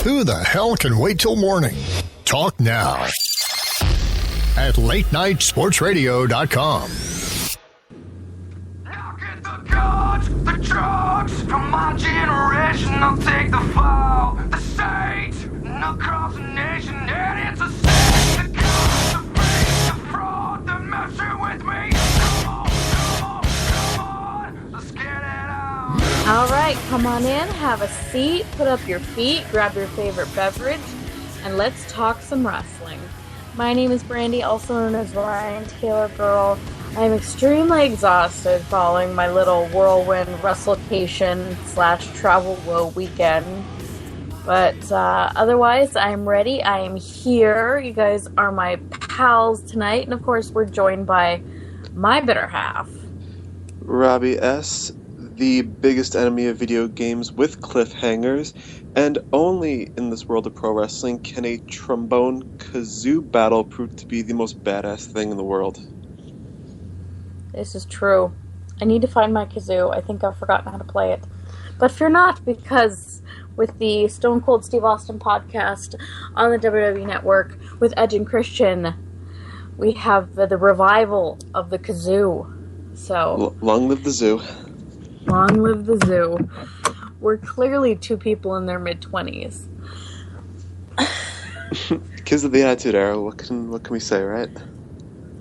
Who the hell can wait till morning? Talk now at latenightsportsradio.com. Look at the gods, the drugs from my generation. I'll take the fall, the state, and across the nation. And it's a sin, the gods, the fake, the fraud, the messing with me. Come on, let's get it on. All right, come on in, have a seat, put up your feet, grab your favorite beverage, and let's talk some wrestling. My name is Brandi, also known as Ryan Taylor Girl. I am extremely exhausted following my little whirlwind wrestlecation/travel woe weekend. But otherwise, I'm ready. I am here. You guys are my pals tonight. And of course, we're joined by my better half, Robbie S., the biggest enemy of video games with cliffhangers, and only in this world of pro wrestling can a trombone kazoo battle prove to be the most badass thing in the world. This is true. I need to find my kazoo. I think I've forgotten how to play it. But fear not, because with the Stone Cold Steve Austin podcast on the WWE Network with Edge and Christian, we have the revival of the kazoo. So Long live the zoo. Long live the zoo. We're clearly two people in their mid-20s. Kids of the Attitude Era, what can we say, right?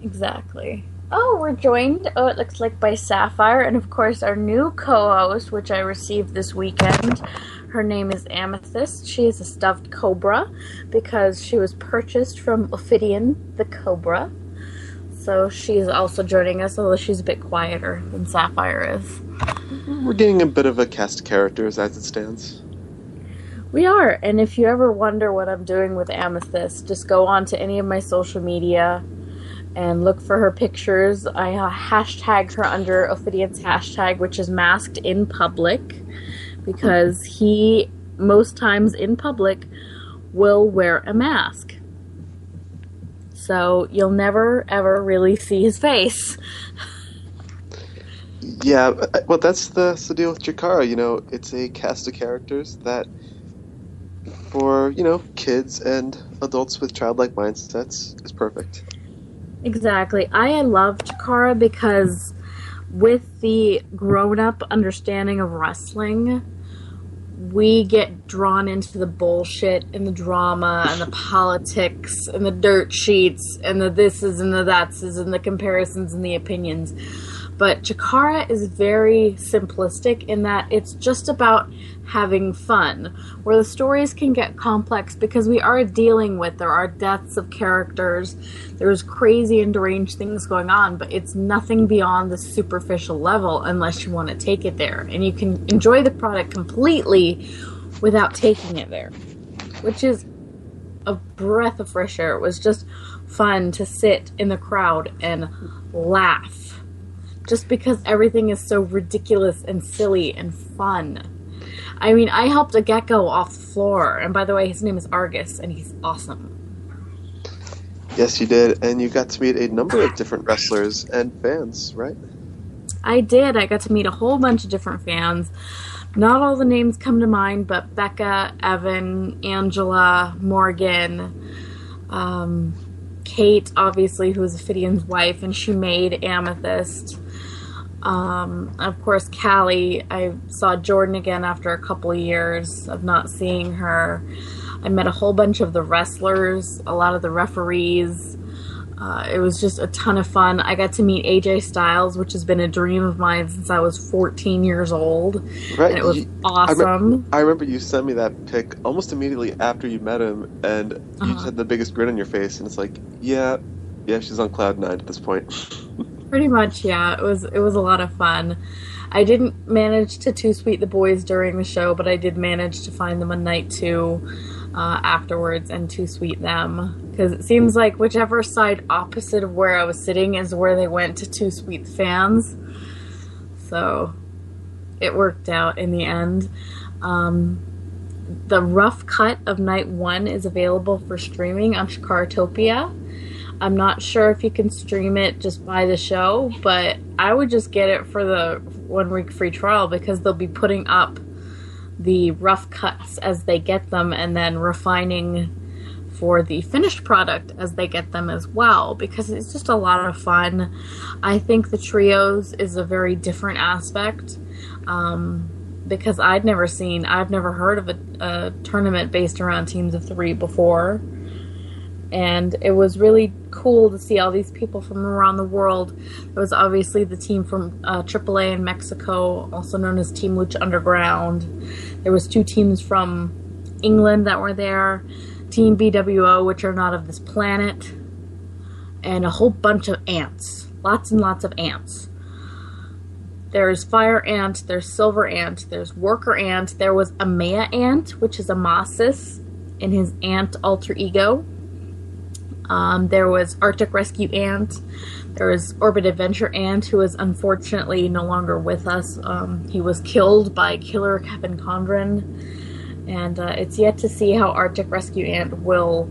Exactly. Oh, we're joined, it looks like, by Sapphire, and of course our new co-host, which I received this weekend. Her name is Amethyst. She is a stuffed cobra because she was purchased from Ophidian, the cobra. So she's also joining us, although she's a bit quieter than Sapphire is. We're getting a bit of a cast of characters as it stands. We are, and if you ever wonder what I'm doing with Amethyst, just go on to any of my social media and look for her pictures. I hashtag her under Ophidian's hashtag, which is masked in public, because he, most times in public, will wear a mask. So you'll never, ever really see his face. Yeah, well, that's the deal with Chikara. You know, it's a cast of characters that, for, you know, kids and adults with childlike mindsets, is perfect. Exactly. I love Chikara because with the grown-up understanding of wrestling, we get drawn into the bullshit and the drama and the politics and the dirt sheets and the thises and the thatses and the comparisons and the opinions. But Chikara is very simplistic in that it's just about having fun, where the stories can get complex because we are dealing with, there are deaths of characters, there's crazy and deranged things going on, but it's nothing beyond the superficial level unless you want to take it there. And you can enjoy the product completely without taking it there, which is a breath of fresh air. It was just fun to sit in the crowd and laugh, just because everything is so ridiculous and silly and fun. I mean, I helped a gecko off the floor, and by the way, his name is Argus, and he's awesome. Yes, you did, and you got to meet a number of different wrestlers and fans, right? I did. I got to meet a whole bunch of different fans. Not all the names come to mind, but Becca, Evan, Angela, Morgan, Kate, obviously, who was Ophidian's wife, and she made Amethyst. Of course, Callie. I saw Jordan again after a couple of years of not seeing her. I met a whole bunch of the wrestlers, a lot of the referees. It was just a ton of fun. I got to meet AJ Styles, which has been a dream of mine since I was 14 years old. Right. And it was awesome. I remember you sent me that pic almost immediately after you met him, and you just had the biggest grin on your face, and it's like, yeah, she's on cloud 9 at this point. Pretty much, yeah. It was a lot of fun. I didn't manage to two-sweet the boys during the show, but I did manage to find them on night 2 afterwards and two-sweet them. Because it seems like whichever side opposite of where I was sitting is where they went to two-sweet the fans. So it worked out in the end. The rough cut of night 1 is available for streaming on Shikaratopia. I'm not sure if you can stream it just by the show, but I would just get it for the 1 week free trial because they'll be putting up the rough cuts as they get them, and then refining for the finished product as they get them as well, because it's just a lot of fun. I think the trios is a very different aspect, because I've never heard of a tournament based around teams of 3 before. And it was really cool to see all these people from around the world. There was obviously the team from AAA in Mexico, also known as Team Lucha Underground. There was 2 teams from England that were there, Team BWO, which are not of this planet, and a whole bunch of ants. Lots and lots of ants. There's Fire Ant, there's Silver Ant, there's Worker Ant, there was a Maya Ant, which is Amasis in his ant alter ego. There was Arctic Rescue Ant. There was Orbit Adventure Ant, who is unfortunately no longer with us. He was killed by killer Kevin Condren. And it's yet to see how Arctic Rescue Ant will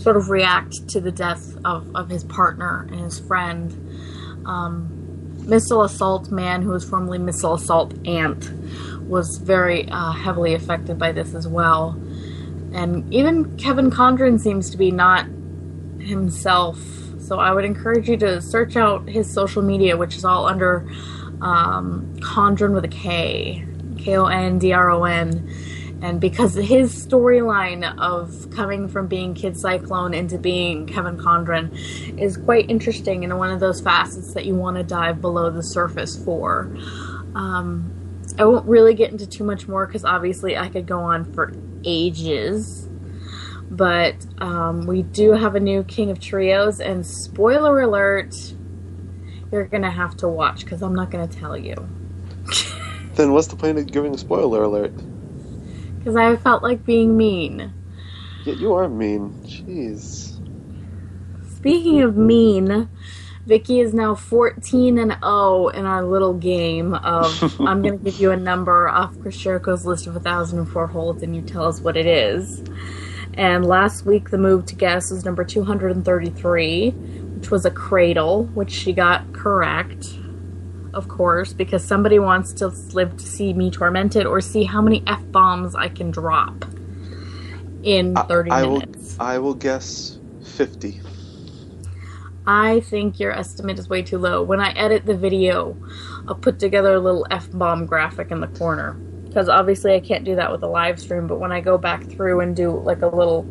sort of react to the death of his partner and his friend. Missile Assault Man, who was formerly Missile Assault Ant, was very heavily affected by this as well. And even Kevin Condren seems to be not himself. So I would encourage you to search out his social media, which is all under Condren with a K. Kondron. And because his storyline of coming from being Kid Cyclone into being Kevin Condren is quite interesting, and one of those facets that you want to dive below the surface for. I won't really get into too much more because obviously I could go on for ages. But we do have a new King of Trios, and spoiler alert, you're going to have to watch because I'm not going to tell you. Then what's the point of giving a spoiler alert? Because I felt like being mean. Yeah, you are mean. Jeez. Speaking of mean, Vicky is now 14-0 in our little game of I'm going to give you a number off Chris Jericho's list of 1,004 holds and you tell us what it is. And last week the move to guess was number 233, which was a cradle, which she got correct. Of course, because somebody wants to live to see me tormented or see how many F-bombs I can drop in 30 minutes. I will guess 50. I think your estimate is way too low. When I edit the video, I'll put together a little F-bomb graphic in the corner. Because obviously I can't do that with a live stream, but when I go back through and do like a little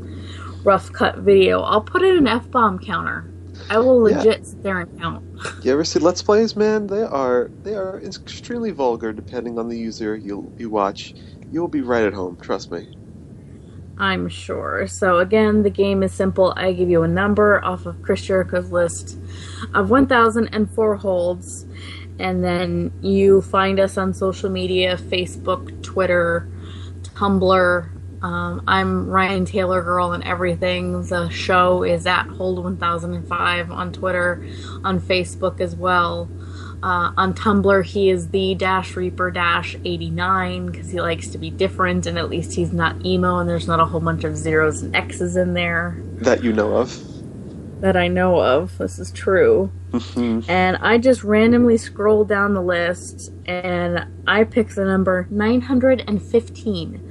rough cut video, I'll put in an F-bomb counter. I will legit sit there and count. You ever see Let's Plays, man? They are extremely vulgar depending on the user you watch. You will be right at home, trust me. I'm sure. So again, the game is simple. I give you a number off of Chris Jericho's list of 1,004 holds, and then you find us on social media, Facebook, Twitter, Tumblr. I'm Ryan Taylor Girl and everything. The show is at Hold 1005 on Twitter, on Facebook as well. On Tumblr, he is the Reaper-89 because he likes to be different, and at least he's not emo, and there's not a whole bunch of zeros and X's in there. That you know of. That I know of. This is true. And I just randomly scroll down the list, and I pick the number 915.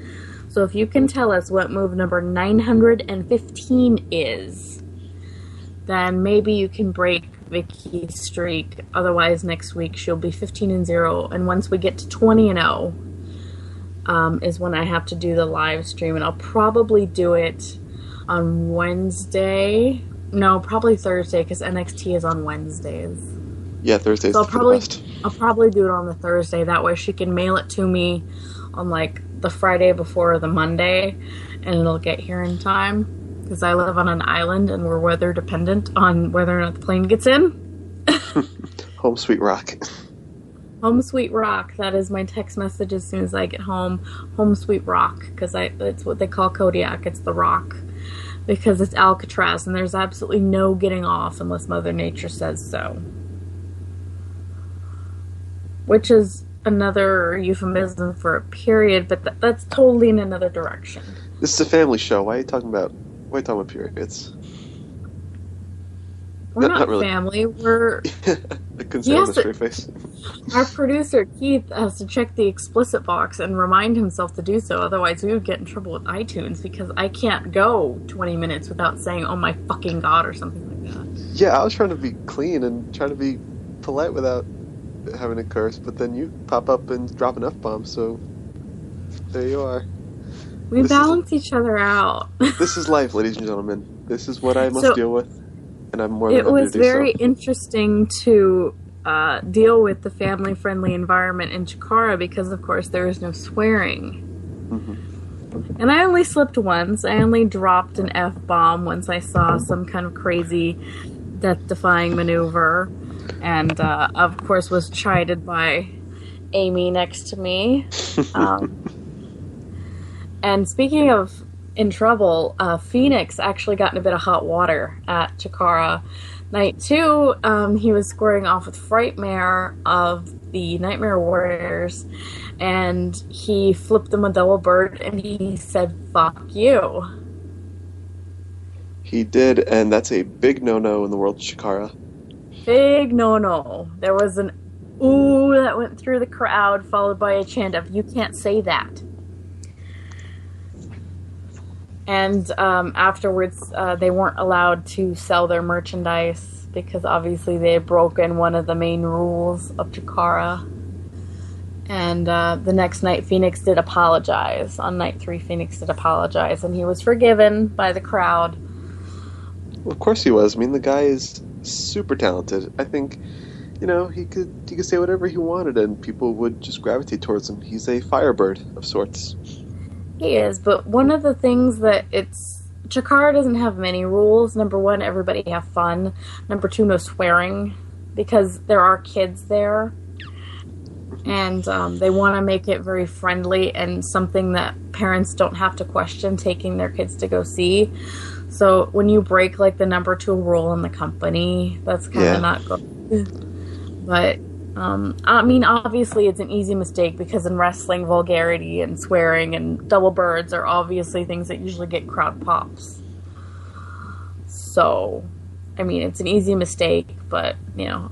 So if you can tell us what move number 915 is, then maybe you can break Vicky's streak. Otherwise, next week she'll be 15-0, and once we get to 20-0, is when I have to do the live stream, and I'll probably do it on Wednesday. No, probably Thursday, because NXT is on Wednesdays. Yeah, Thursdays. So I'll probably do it on the Thursday. That way she can mail it to me on like the Friday before the Monday, and it'll get here in time. Because I live on an island and we're weather dependent on whether or not the plane gets in. Home sweet rock. Home sweet rock. That is my text message as soon as I get home. Home sweet rock. Because it's what they call Kodiak. It's the rock. Because it's Alcatraz and there's absolutely no getting off unless Mother Nature says so. Which is another euphemism for a period, but that's totally in another direction. This is a family show. Why are you talking about periods? We're not really. Family. We're I couldn't say it with a straight face. Our producer, Keith, has to check the explicit box and remind himself to do so. Otherwise, we would get in trouble with iTunes because I can't go 20 minutes without saying, oh my fucking God, or something like that. Yeah, I was trying to be clean and trying to be polite without having a curse, but then you pop up and drop an F-bomb, so there you are. We balance each other out. This is life, ladies and gentlemen. This is what I must deal with, and I'm more than happy to do so. It was very interesting to deal with the family-friendly environment in Chikara because, of course, there is no swearing. Mm-hmm. And I only slipped once. I only dropped an F-bomb once I saw some kind of crazy death-defying maneuver, and, of course, was chided by Amy next to me. And speaking of in trouble, Phoenix actually got in a bit of hot water at Chikara. Night 2, he was squaring off with Frightmare of the Nightmare Warriors, and he flipped them a double bird, and he said, fuck you. He did, and that's a big no-no in the world of Chikara. Big no-no. There was an ooh that went through the crowd, followed by a chant of, you can't say that. And afterwards, they weren't allowed to sell their merchandise because obviously they had broken one of the main rules of Chikara. And the next night, Phoenix did apologize. On night 3, Phoenix did apologize, and he was forgiven by the crowd. Well, of course he was. I mean, the guy is super talented. I think, he could say whatever he wanted, and people would just gravitate towards him. He's a firebird of sorts. He is, but one of the things that Chikara doesn't have many rules. Number 1, everybody have fun. Number 2, no swearing, because there are kids there. And they want to make it very friendly and something that parents don't have to question taking their kids to go see. So when you break, like, the number 2 rule in the company, that's kind of not good. But I mean, obviously it's an easy mistake because in wrestling, vulgarity and swearing and double birds are obviously things that usually get crowd pops. So, I mean, it's an easy mistake, but,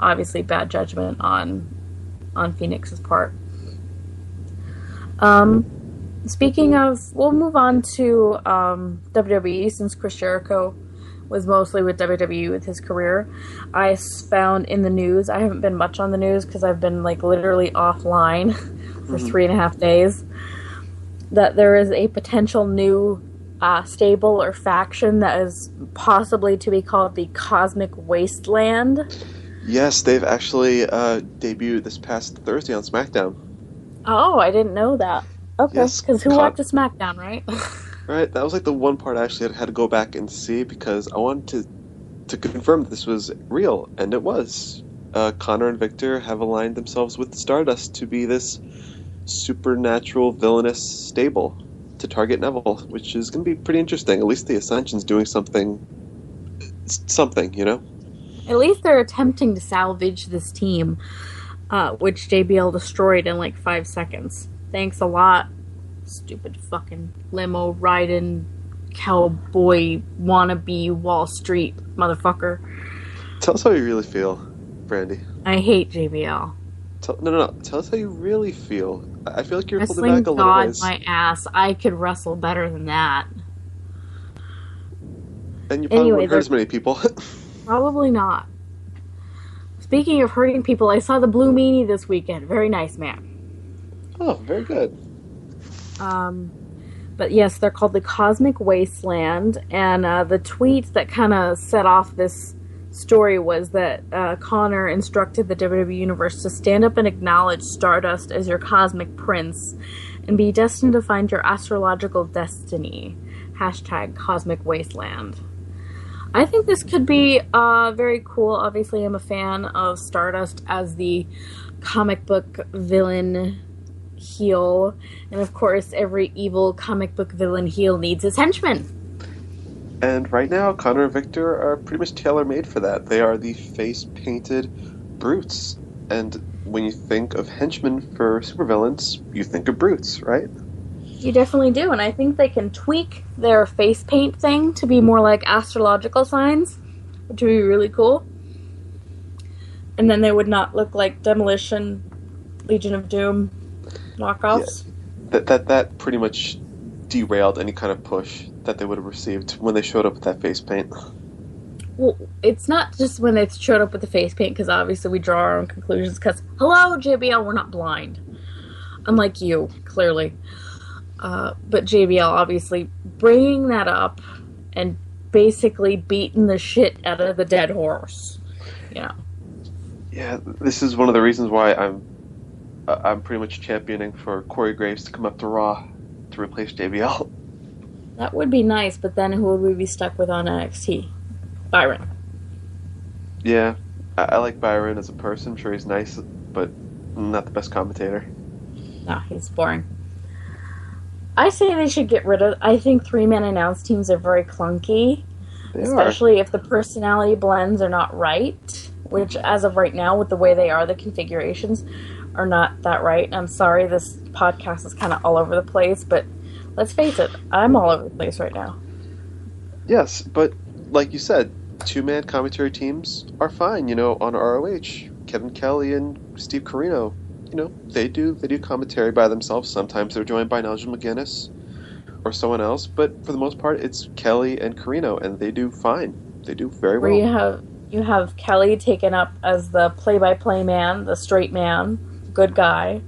obviously bad judgment on Phoenix's part. Speaking of, we'll move on to WWE since Chris Jericho was mostly with WWE with his career. I found in the news, I haven't been much on the news because I've been like literally offline for 3.5 days, that there is a potential new stable or faction that is possibly to be called the Cosmic Wasteland. Yes, they've actually debuted this past Thursday on SmackDown. Oh, I didn't know that. Okay, because who watches SmackDown, right? Right, that was like the one part I actually had to go back and see because I wanted to confirm that this was real, and it was. Connor and Victor have aligned themselves with Stardust to be this supernatural villainous stable to target Neville, which is going to be pretty interesting. At least the Ascension's doing something, At least they're attempting to salvage this team, which JBL destroyed in like 5 seconds. Thanks a lot. Stupid fucking limo riding cowboy wannabe Wall Street motherfucker. Tell us how you really feel, Brandi. I hate JBL. No. Tell us how you really feel. I feel like you're Wrestling holding back a little ways. my ass. I could wrestle better than that. And you probably wouldn't hurt as many people. Probably not. Speaking of hurting people, I saw the Blue Meanie this weekend. Very nice, man. Oh, very good. But yes, they're called the Cosmic Wasteland, and the tweet that kind of set off this story was that Connor instructed the WWE Universe to stand up and acknowledge Stardust as your cosmic prince and be destined to find your astrological destiny. # Cosmic Wasteland. I think this could be very cool. Obviously, I'm a fan of Stardust as the comic book villain heel, and of course every evil comic book villain heel needs his henchmen. And right now Connor and Victor are pretty much tailor-made for that. They are the face-painted brutes, and when you think of henchmen for supervillains, you think of brutes, right? You definitely do, and I think they can tweak their face paint thing to be more like astrological signs, which would be really cool. And then they would not look like Demolition, Legion of Doom knockoffs. Yeah. That pretty much derailed any kind of push that they would have received when they showed up with that face paint. Well, it's not just when they showed up with the face paint, because obviously we draw our own conclusions, because, hello, JBL, we're not blind. Unlike you, clearly. But JBL, obviously, bringing that up and basically beating the shit out of the dead horse. You know. Yeah, this is one of the reasons why I'm pretty much championing for Corey Graves to come up to Raw to replace JBL. That would be nice, but then who would we be stuck with on NXT? Byron. Yeah, I like Byron as a person. I'm sure he's nice, but not the best commentator. No, he's boring. I say they should get rid of... I think three-man announce teams are very clunky. Especially if the personality blends are not right. Which, as of right now, with the way they are, the configurations are not that right. I'm sorry, this podcast is kind of all over the place, but let's face it, I'm all over the place right now. Yes, but like you said, two-man commentary teams are fine. On ROH, Kevin Kelly and Steve Corino, they do commentary by themselves. Sometimes they're joined by Nigel McGuinness or someone else, but for the most part, it's Kelly and Corino, and they do fine. They do very well. Where you have Kelly taken up as the play-by-play man, the straight man, good guy,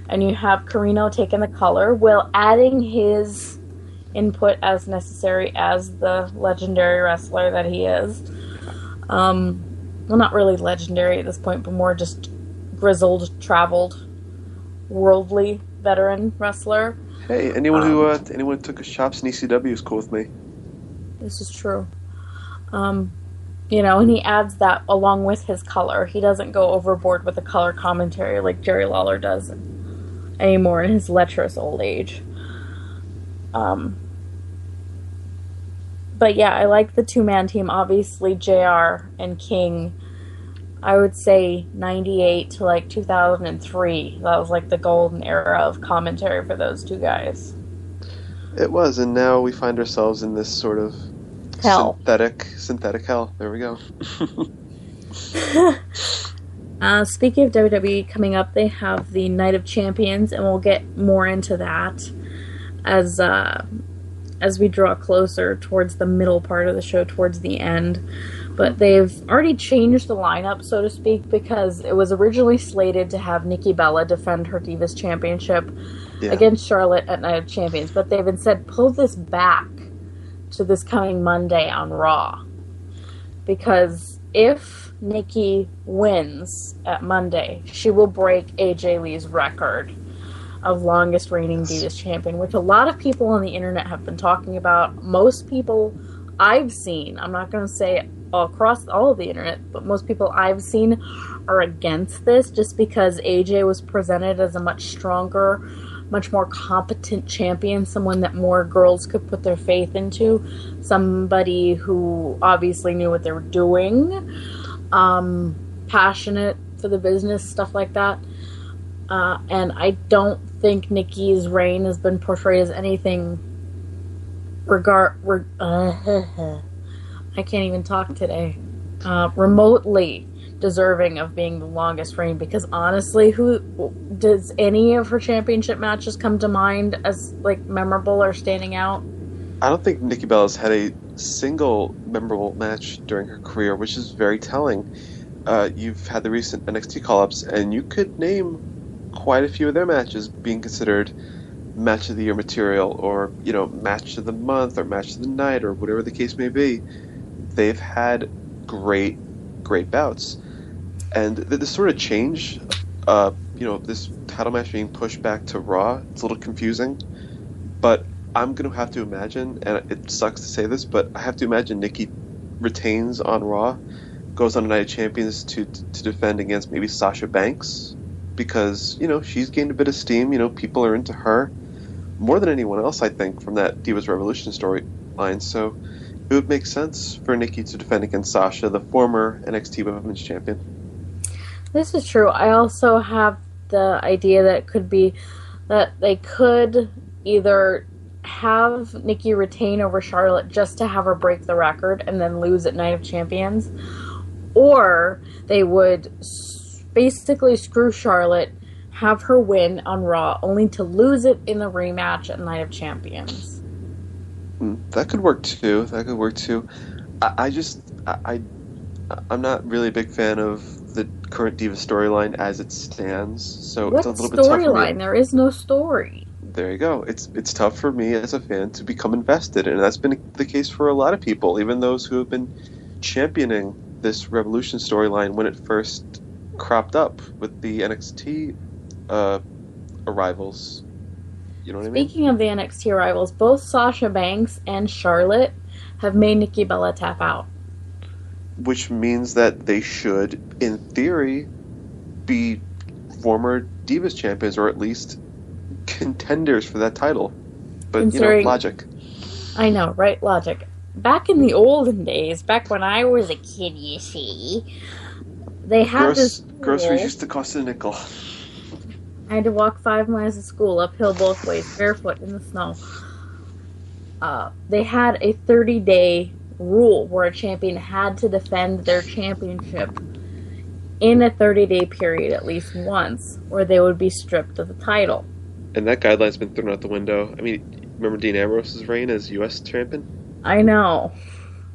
and you have Corino taking the color while adding his input as necessary as the legendary wrestler that he is. Well, not really legendary at this point, but more just grizzled, traveled, worldly veteran wrestler. Hey, anyone who took his chops in ECW is cool with me. This is true. And he adds that along with his color. He doesn't go overboard with the color commentary like Jerry Lawler does anymore in his lecherous old age. But yeah, I like the two-man team. Obviously, JR and King, I would say 98 to like 2003. That was like the golden era of commentary for those two guys. It was, and now we find ourselves in this sort of hell. Synthetic hell. There we go. Speaking of WWE coming up, they have the Night of Champions, and we'll get more into that as we draw closer towards the middle part of the show, towards the end. But they've already changed the lineup, so to speak, because it was originally slated to have Nikki Bella defend her Divas Championship against Charlotte at Night of Champions. But they've instead pulled this back to this coming Monday on Raw. Because if Nikki wins at Monday, she will break AJ Lee's record of longest reigning Divas champion, which a lot of people on the internet have been talking about. Most people I've seen, I'm not going to say across all of the internet, but most people I've seen are against this just because AJ was presented as a much stronger, much more competent champion, someone that more girls could put their faith into, somebody who obviously knew what they were doing, passionate for the business, stuff like that. And I don't think Nikki's reign has been portrayed as anything I can't even talk today. Remotely deserving of being the longest reign, because honestly, who does any of her championship matches come to mind as like memorable or standing out? I don't think Nikki Bella's had a single memorable match during her career, which is very telling. You've had the recent NXT call-ups, and you could name quite a few of their matches being considered match of the year material, or match of the month, or match of the night, or whatever the case may be. They've had great bouts, and this sort of change, this title match being pushed back to Raw, it's a little confusing, but I'm going to have to imagine, and it sucks to say this, but I have to imagine Nikki retains on Raw, goes on a Night of Champions to defend against maybe Sasha Banks, because she's gained a bit of steam. People are into her more than anyone else, I think, from that Divas Revolution storyline. So it would make sense for Nikki to defend against Sasha, the former NXT Women's Champion. This is true. I also have the idea that it could be that they could either have Nikki retain over Charlotte just to have her break the record and then lose at Night of Champions, Or they would basically screw Charlotte, have her win on Raw, only to lose it in the rematch at Night of Champions. That could work too. I'm not really a big fan of the current Diva storyline as it stands. So What it's a little bit tough for me. storyline? There is no story. There you go. It's tough for me as a fan to become invested, and that's been the case for a lot of people, even those who have been championing this Revolution storyline when it first cropped up with the NXT arrivals. You know what I mean? Speaking of the NXT arrivals, both Sasha Banks and Charlotte have made Nikki Bella tap out. Which means that they should, in theory, be former Divas champions, or at least contenders for that title. But, logic. I know, right? Logic. Back in the olden days, back when I was a kid, you see, they had this rule. Groceries used to cost a nickel. I had to walk 5 miles to school, uphill both ways, barefoot in the snow. They had a 30-day rule where a champion had to defend their championship in a 30-day period at least once, or they would be stripped of the title. And that guideline's been thrown out the window. I mean, remember Dean Ambrose's reign as U.S. champion? I know.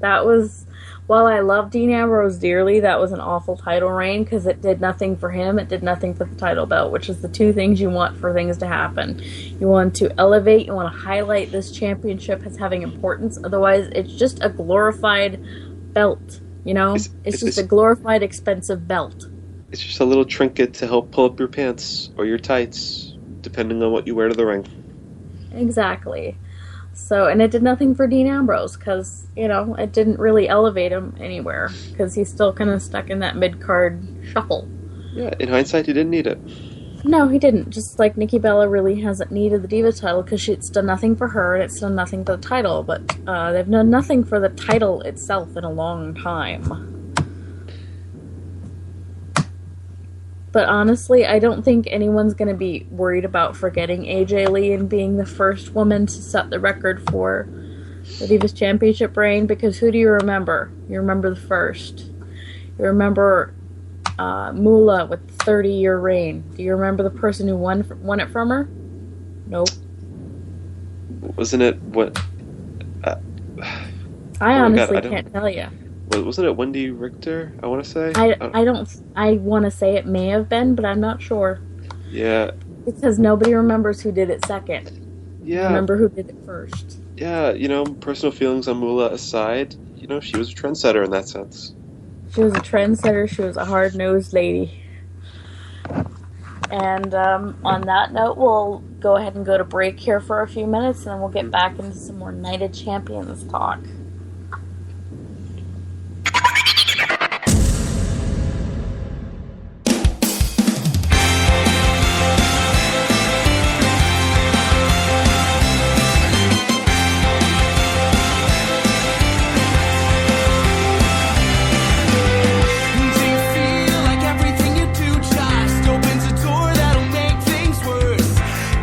That was... While I love Dean Ambrose dearly, that was an awful title reign because it did nothing for him, it did nothing for the title belt, which is the two things you want for things to happen. You want to elevate, you want to highlight this championship as having importance, otherwise it's just a glorified belt, you know? It's just a glorified, expensive belt. It's just a little trinket to help pull up your pants or your tights, depending on what you wear to the ring. Exactly. So, and it did nothing for Dean Ambrose because, it didn't really elevate him anywhere because he's still kind of stuck in that mid-card shuffle. Yeah, in hindsight, he didn't need it. No, he didn't. Just like Nikki Bella really hasn't needed the Diva title because it's done nothing for her and it's done nothing for the title, but they've done nothing for the title itself in a long time. But honestly, I don't think anyone's going to be worried about forgetting AJ Lee and being the first woman to set the record for the Divas Championship reign, because who do you remember? You remember the first. You remember Moolah with the 30-year reign. Do you remember the person who won it from her? Nope. Wasn't it what... I honestly can't tell you. Wasn't it Wendy Richter, I want to say? I want to say it may have been, but I'm not sure. Yeah. Because nobody remembers who did it second. Yeah. Remember who did it first. Yeah, personal feelings on Moolah aside, she was a trendsetter in that sense. She was a trendsetter, she was a hard-nosed lady. And on that note, we'll go ahead and go to break here for a few minutes, and then we'll get back into some more Night of Champions talk.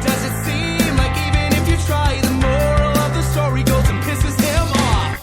Does it seem like even if you try, the moral of the story goes and pisses him off?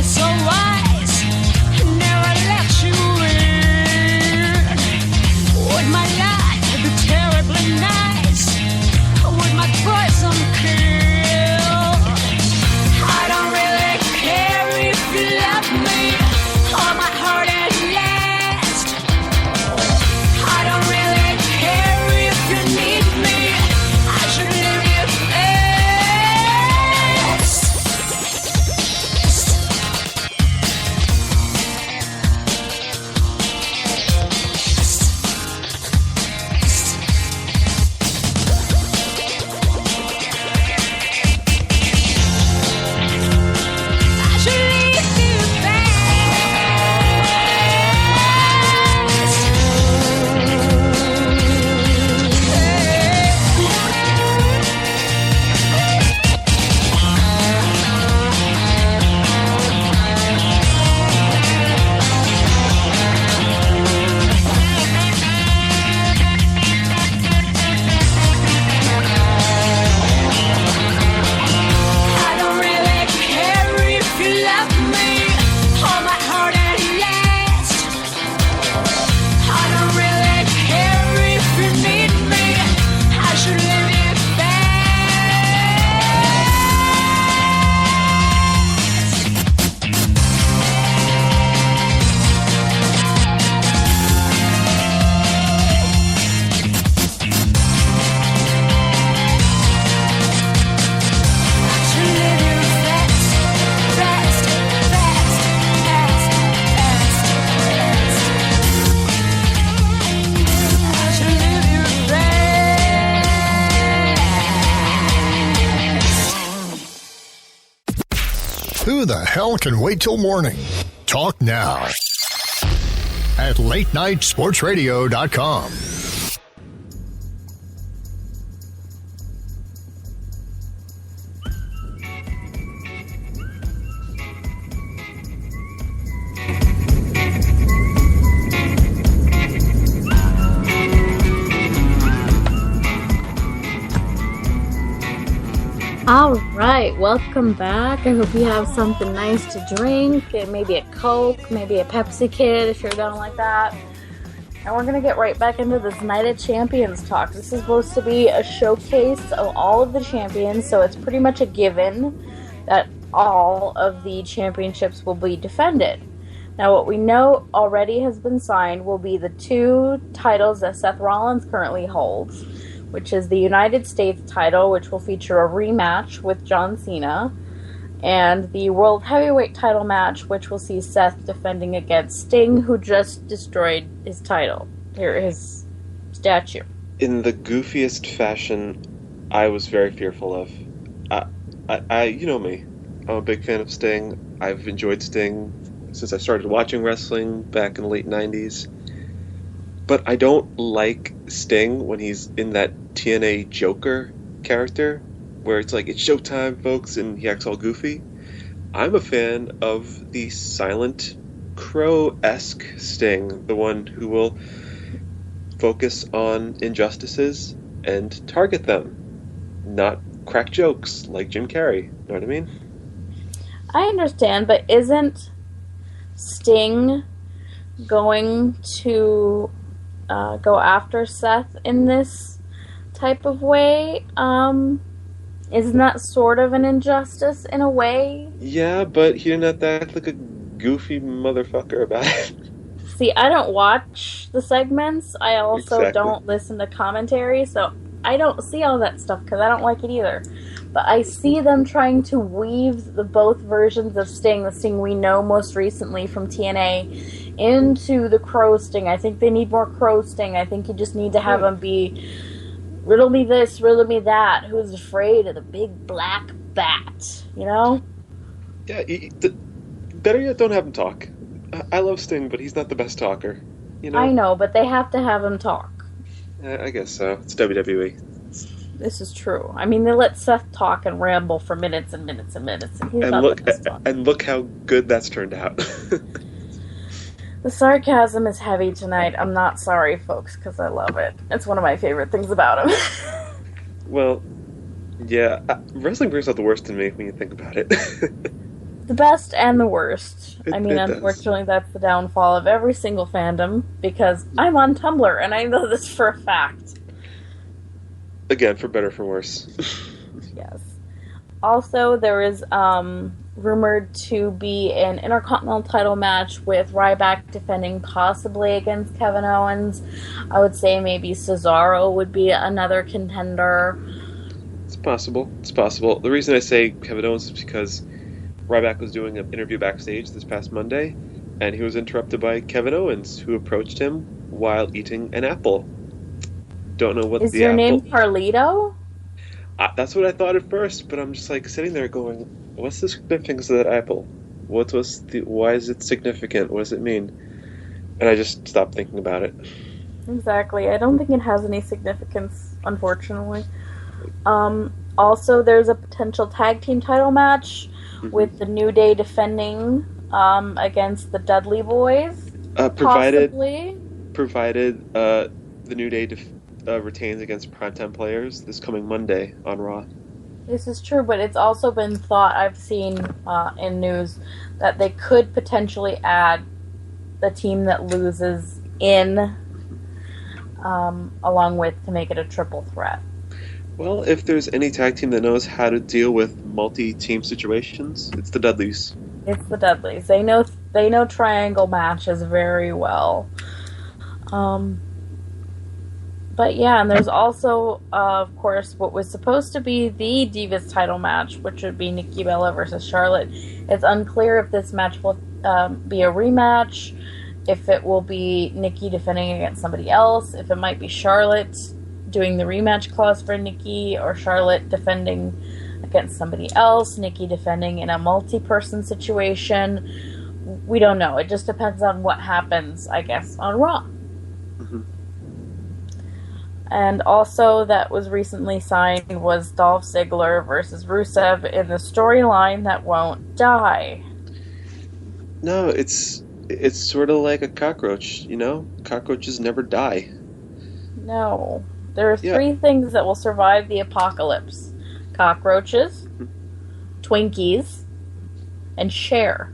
so wise, never let you in. Would my life be terribly nice? Would my poison kill? I don't really care if you love me, or my heart at last. I don't really care if you need me, I should leave you Who the hell can wait till morning? Talk now at latenightsportsradio.com. All right, welcome back. I hope you have something nice to drink, maybe a Coke, maybe a Pepsi Kid if you're down like that. And we're going to get right back into this Night of Champions talk. This is supposed to be a showcase of all of the champions, so it's pretty much a given that all of the championships will be defended. Now, what we know already has been signed will be the 2 titles that Seth Rollins currently holds, which is the United States title, which will feature a rematch with John Cena, and the World Heavyweight title match, which will see Seth defending against Sting, who just destroyed his title, or his statue. In the goofiest fashion, I was very fearful of. I you know me. I'm a big fan of Sting. I've enjoyed Sting since I started watching wrestling back in the late 90s. But I don't like Sting when he's in that TNA Joker character, where it's like, it's showtime, folks, and he acts all goofy. I'm a fan of the silent Crow-esque Sting, the one who will focus on injustices and target them, not crack jokes like Jim Carrey. Know what I mean? I understand, but isn't Sting going to go after Seth in this type of way? Isn't that sort of an injustice in a way? Yeah, but he didn't have to act like a goofy motherfucker about it. See, I don't watch the segments. I also Exactly. don't listen to commentary, so I don't see all that stuff because I don't like it either. But I see them trying to weave the both versions of Sting, the Sting we know most recently from TNA, into the Crow Sting. I think they need more Crow Sting. I think you just need to have him be, riddle me this, riddle me that, who's afraid of the big black bat, you know? Yeah, better yet, don't have him talk. I love Sting, but he's not the best talker. You know? I know, but they have to have him talk. I guess so. It's WWE. This is true. I mean, they let Seth talk and ramble for minutes and minutes and minutes, and he's And not look, the best one. and look how good that's turned out. The sarcasm is heavy tonight. I'm not sorry, folks, because I love it. It's one of my favorite things about him. Well, yeah, wrestling brings out the worst in me when you think about it. The best and the worst. It does. Unfortunately, that's the downfall of every single fandom, because I'm on Tumblr, and I know this for a fact. Again, for better or for worse. Yes. Also, there is rumored to be an Intercontinental title match with Ryback defending possibly against Kevin Owens. I would say maybe Cesaro would be another contender. It's possible. It's possible. The reason I say Kevin Owens is because Ryback was doing an interview backstage this past Monday, and he was interrupted by Kevin Owens, who approached him while eating an apple. Don't know what Is the your apple... name Carlito? That's what I thought at first, but I'm just like sitting there going, what's the significance of that apple? Why is it significant? What does it mean? And I just stopped thinking about it. Exactly. I don't think it has any significance, unfortunately. Also, there's a potential tag team title match with the New Day defending against the Dudley Boys. Provided possibly. the New Day retains against primetime players this coming Monday on Raw. This is true, but it's also been thought, I've seen in news, that they could potentially add the team that loses in along with, to make it a triple threat. Well, if there's any tag team that knows how to deal with multi-team situations, it's the Dudleys. It's the Dudleys. They know triangle matches very well. But yeah, and there's also, of course, what was supposed to be the Divas title match, which would be Nikki Bella versus Charlotte. It's unclear if this match will be a rematch, if it will be Nikki defending against somebody else, if it might be Charlotte doing the rematch clause for Nikki, or Charlotte defending against somebody else, Nikki defending in a multi-person situation. We don't know. It just depends on what happens, I guess, on Raw. Mm-hmm. And also, that was recently signed was Dolph Ziggler versus Rusev in the storyline that won't die. No, it's sort of like a cockroach, you know? Cockroaches never die. No. There are three things that will survive the apocalypse. Cockroaches, Twinkies, and Cher.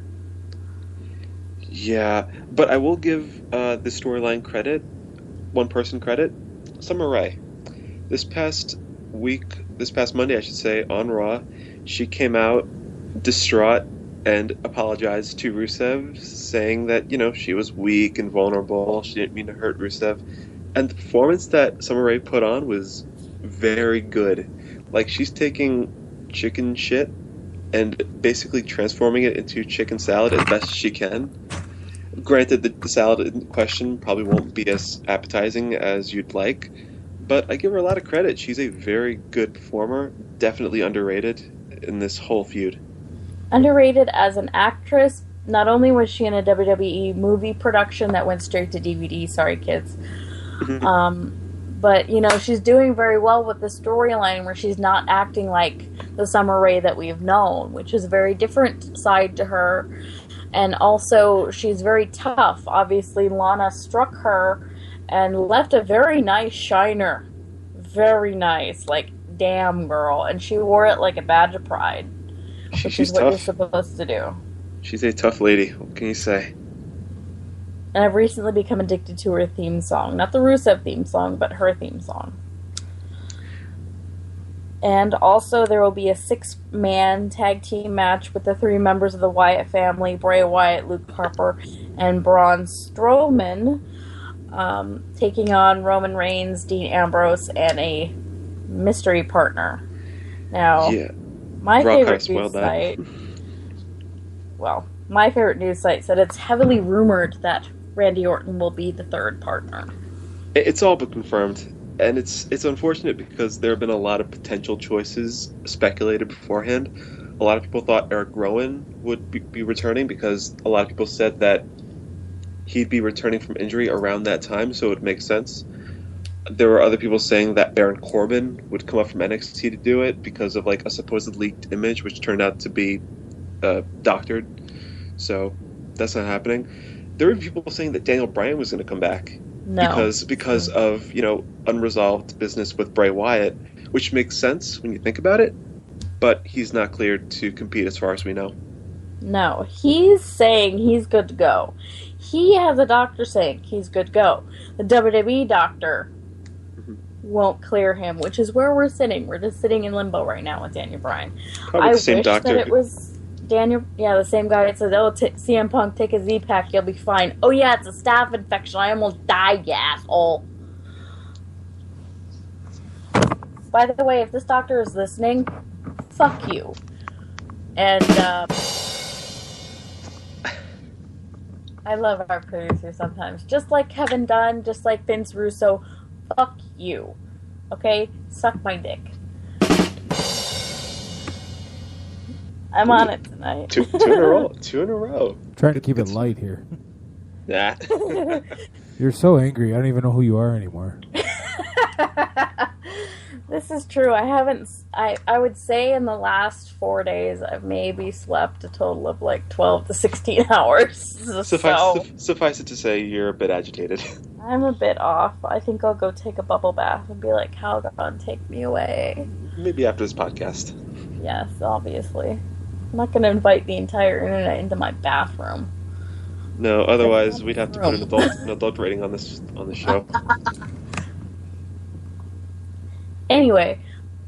Yeah, but I will give the storyline credit, one person credit, Summer Rae. This past Monday, I should say, on Raw, she came out distraught and apologized to Rusev, saying that, she was weak and vulnerable, she didn't mean to hurt Rusev. And the performance that Summer Rae put on was very good. Like, she's taking chicken shit and basically transforming it into chicken salad as best she can. Granted, the salad in question probably won't be as appetizing as you'd like, but I give her a lot of credit. She's a very good performer, definitely underrated in this whole feud. Underrated as an actress. Not only was she in a WWE movie production that went straight to DVD, sorry kids, but, she's doing very well with the storyline where she's not acting like the Summer Rae that we've known, which is a very different side to her. And also, she's very tough. Obviously, Lana struck her and left a very nice shiner. Very nice. Like, damn, girl. And she wore it like a badge of pride. Which is what tough. you're supposed to do. She's a tough lady. What can you say? And I've recently become addicted to her theme song. Not the Rusev theme song, but her theme song. And also, there will be a 6-man tag team match with the 3 members of the Wyatt family, Bray Wyatt, Luke Harper, and Braun Strowman, taking on Roman Reigns, Dean Ambrose, and a mystery partner. Now, my favorite news site said it's heavily rumored that Randy Orton will be the 3rd partner. It's all but confirmed. And it's unfortunate because there have been a lot of potential choices speculated beforehand. A lot of people thought Eric Rowan would be returning because a lot of people said that he'd be returning from injury around that time, so it would make sense. There were other people saying that Baron Corbin would come up from NXT to do it because of like a supposed leaked image, which turned out to be doctored. So that's not happening. There were people saying that Daniel Bryan was going to come back. No. Because of, unresolved business with Bray Wyatt, which makes sense when you think about it, but he's not cleared to compete as far as we know. No, he's saying he's good to go. He has a doctor saying he's good to go. The WWE doctor won't clear him, which is where we're sitting. We're just sitting in limbo right now with Daniel Bryan. Probably the same wish doctor. that it was Daniel. Yeah, the same guy that says, "Oh, CM Punk, take a Z-Pack, you'll be fine." Oh yeah, it's a staph infection. I almost died, you asshole. By the way, if this doctor is listening, fuck you. And I love our producer sometimes. Just like Kevin Dunn, just like Vince Russo, fuck you. Okay? Suck my dick. I'm on it tonight. Two in a row. 2 in a row. Trying to keep it light here. Nah. You're so angry. I don't even know who you are anymore. This is true. I would say in the last 4 days, I've maybe slept a total of like 12 to 16 hours. Suffice it to say, you're a bit agitated. I'm a bit off. I think I'll go take a bubble bath and be like, Calgon, take me away. Maybe after this podcast. Yes, obviously. I'm not going to invite the entire internet into my bathroom. No, otherwise we'd have to put an adult rating on the show. Anyway,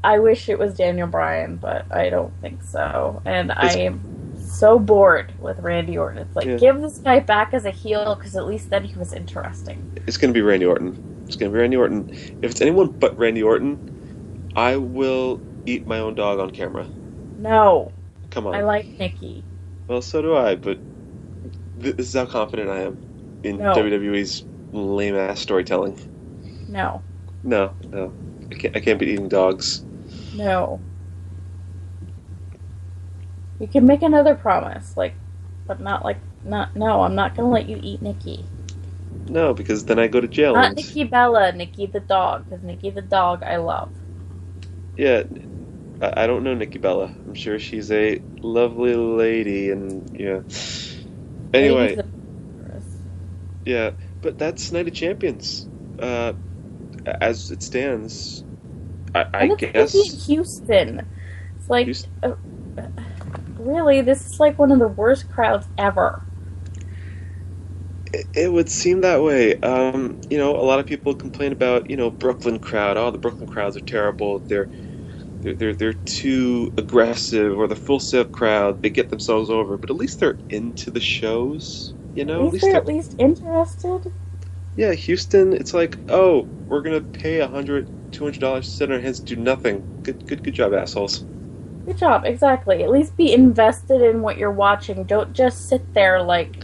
I wish it was Daniel Bryan, but I don't think so. And I am so bored with Randy Orton. It's like, give this guy back as a heel, because at least then he was interesting. It's going to be Randy Orton. If it's anyone but Randy Orton, I will eat my own dog on camera. No. Come on. I like Nikki. Well, so do I, but this is how confident I am in WWE's lame-ass storytelling. No. No. I can't be eating dogs. No. You can make another promise, but no, I'm not gonna let you eat Nikki. No, because then I go to jail. Not Nikki Bella, Nikki the dog, because Nikki the dog I love. Yeah, I don't know Nikki Bella. I'm sure she's a lovely lady, and yeah. Anyway. Yeah, but that's Night of Champions. As it stands, I guess. Houston. It's like, really, this is like one of the worst crowds ever. It would seem that way. A lot of people complain about, Brooklyn crowd. Oh, the Brooklyn crowds are terrible. They're too aggressive, or the Full Sail crowd. They get themselves over, but at least they're into the shows. At least they're at least interested. Yeah, Houston, it's like, oh, we're going to pay $100, $200 to sit on our hands and do nothing. Good job, assholes. Good job, exactly. At least be invested in what you're watching. Don't just sit there like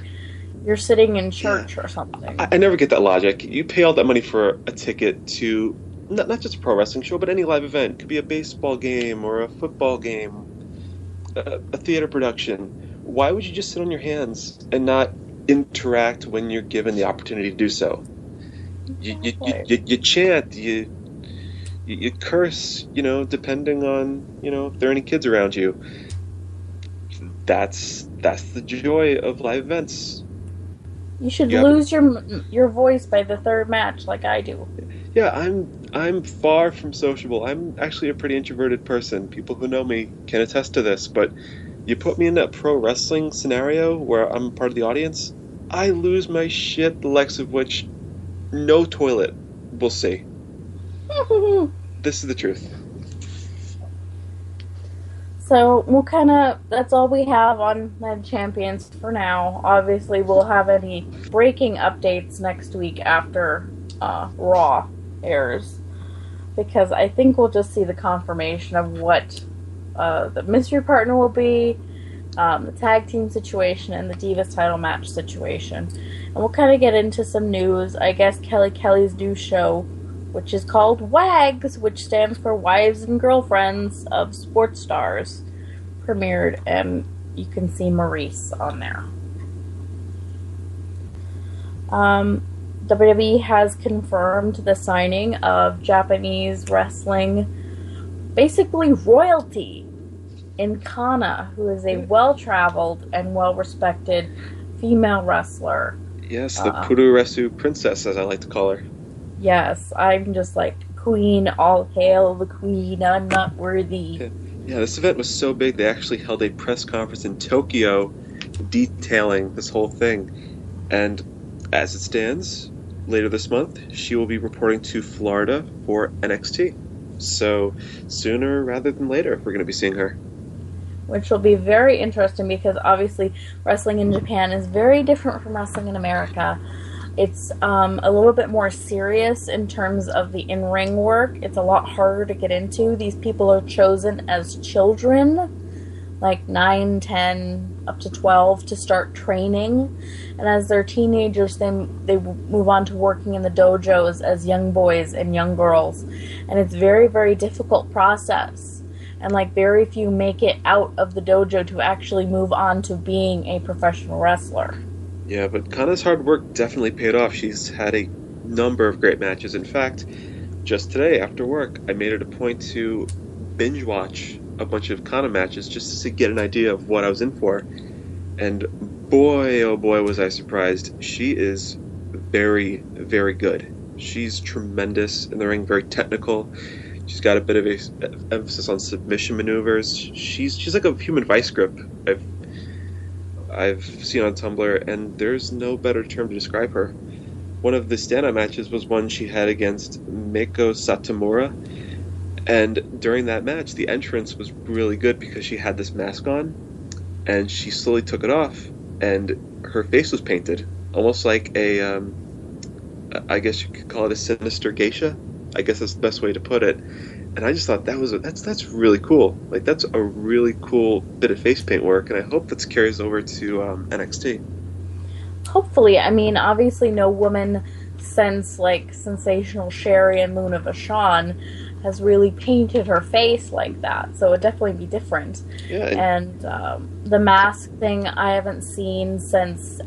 you're sitting in church or something. I never get that logic. You pay all that money for a ticket to, not just a pro wrestling show, but any live event. It could be a baseball game or a football game, a theater production. Why would you just sit on your hands and not interact when you're given the opportunity to do so? You chant, you curse, depending on if there are any kids around you. That's the joy of live events. You should lose your voice by the third match, like I do. Yeah, I'm far from sociable. I'm actually a pretty introverted person. People who know me can attest to this, but you put me in that pro wrestling scenario where I'm part of the audience, I lose my shit, the likes of which no toilet will see. This is the truth. So that's all we have on Night Champions for now. Obviously, we'll have any breaking updates next week after Raw airs, because I think we'll just see the confirmation of what the mystery partner will be, the tag team situation, and the Divas title match situation. And we'll kind of get into some news. I guess Kelly's new show, which is called WAGS, which stands for Wives and Girlfriends of Sports Stars, premiered, and you can see Maurice on there. WWE has confirmed the signing of Japanese wrestling, basically royalty, in Kana, who is a well-traveled and well-respected female wrestler. Yes, the Puroresu princess, as I like to call her. Yes, I'm just like, Queen, all hail the Queen, I'm not worthy. Yeah, this event was so big they actually held a press conference in Tokyo detailing this whole thing. And as it stands, later this month, she will be reporting to Florida for NXT. So sooner rather than later, we're going to be seeing her. Which will be very interesting because obviously wrestling in Japan is very different from wrestling in America. It's a little bit more serious in terms of the in-ring work. It's a lot harder to get into. These people are chosen as children, like 9, 10, up to 12, to start training. And as they're teenagers, they move on to working in the dojos as young boys and young girls. And it's a very, very difficult process. And like very few make it out of the dojo to actually move on to being a professional wrestler. Yeah, but Kana's hard work definitely paid off. She's had a number of great matches. In fact, just today after work, I made it a point to binge watch a bunch of Kana matches just to get an idea of what I was in for. And boy, oh boy, was I surprised. She is very, very good. She's tremendous in the ring, very technical. She's got a bit of a emphasis on submission maneuvers. She's like a human vice grip I've seen on Tumblr, and there's no better term to describe her. One of the standout matches was one she had against Meiko Satomura, and during that match, the entrance was really good because she had this mask on, and she slowly took it off, and her face was painted, almost like a, I guess you could call it a sinister geisha. I guess that's the best way to put it. And I just thought that's really cool. Like, that's a really cool bit of face paint work, and I hope that carries over to NXT. Hopefully. I mean, obviously no woman since, like, Sensational Sherry and Luna Vachon has really painted her face like that, so it'd definitely be different. Yeah. And the mask thing I haven't seen since